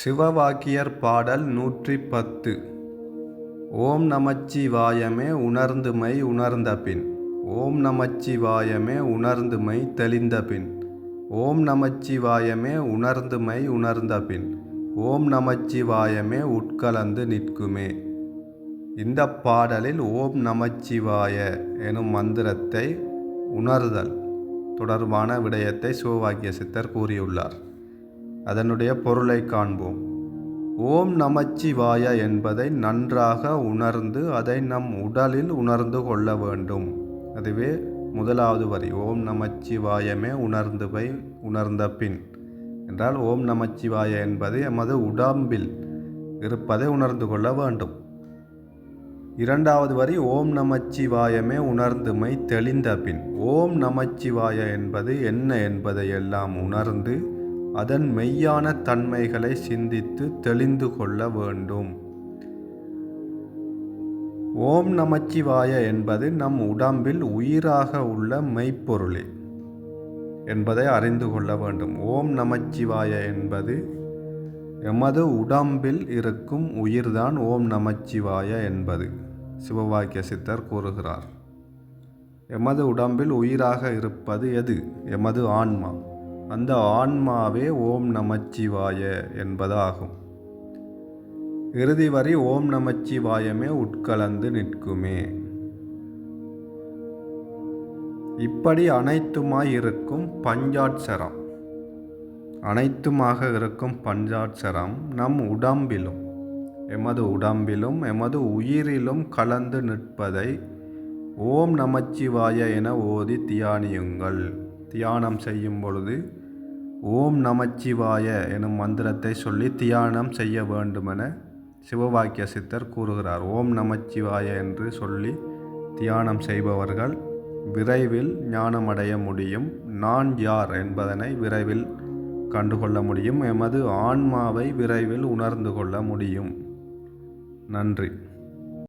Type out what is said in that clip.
சிவவாக்கியர் பாடல் 110. ஓம் நமச்சிவாயமே உணர்ந்துமை உணர்ந்தபின். ஓம் நமச்சிவாயமே உணர்ந்துமை தெளிந்தபின். ஓம் நமச்சிவாயமே உணர்ந்துமை உணர்ந்தபின். ஓம் நமச்சிவாயமே உட்கலந்து நிற்குமே. இந்த பாடலில் ஓம் நமச்சிவாய எனும் மந்திரத்தை உணர்தல் தொடர்பான விடயத்தை சிவவாக்கிய சித்தர் கூறியுள்ளார். அதனுடைய பொருளை காண்போம். ஓம் நமச்சிவாய என்பதை நன்றாக உணர்ந்து அதை நம் உடலில் உணர்ந்து கொள்ள வேண்டும். அதுவே முதலாவது வரி. ஓம் நமச்சிவாயமே உணர்ந்துவை உணர்ந்த பின் என்றால் ஓம் நமச்சிவாய என்பது எமது உடம்பில் இருப்பதை உணர்ந்து கொள்ள வேண்டும். இரண்டாவது வரி ஓம் நமச்சிவாயமே உணர்ந்துமை தெளிந்த பின். ஓம் நமச்சிவாய என்பது என்ன என்பதை எல்லாம் உணர்ந்து அதன் மெய்யான தன்மைகளை சிந்தித்து தெளிந்து கொள்ள வேண்டும். ஓம் நமச்சிவாய என்பது நம் உடம்பில் உயிராக உள்ள மெய்ப்பொருளே என்பதை அறிந்து கொள்ள வேண்டும். ஓம் நமச்சிவாய என்பது எமது உடம்பில் இருக்கும் உயிர்தான் ஓம் நமச்சிவாய என்பது சிவவாக்கிய சித்தர் கூறுகிறார். எமது உடம்பில் உயிராக இருப்பது எது? எமது ஆன்மா. அந்த ஆன்மாவே ஓம் நமச்சிவாய என்பதாகும். இறுதி வரி ஓம் நமச்சிவாயமே உட்கலந்து நிற்குமே. இப்படி அனைத்துமாய் இருக்கும் பஞ்சாட்சரம், அனைத்துமாக இருக்கும் பஞ்சாட்சரம் நம் உடம்பிலும் எமது உடம்பிலும் எமது உயிரிலும் கலந்து நிற்பதை ஓம் நமச்சிவாய என ஓதி தியானியுங்கள். தியானம் செய்யும் பொழுது ஓம் நமச்சிவாய எனும் மந்திரத்தை சொல்லி தியானம் செய்ய வேண்டுமென சிவவாக்கிய சித்தர் கூறுகிறார். ஓம் நமச்சிவாய என்று சொல்லி தியானம் செய்பவர்கள் விரைவில் ஞானமடைய முடியும். நான் யார் என்பதனை விரைவில் கண்டுகொள்ள முடியும். எமது ஆன்மாவை விரைவில் உணர்ந்து கொள்ள முடியும். நன்றி.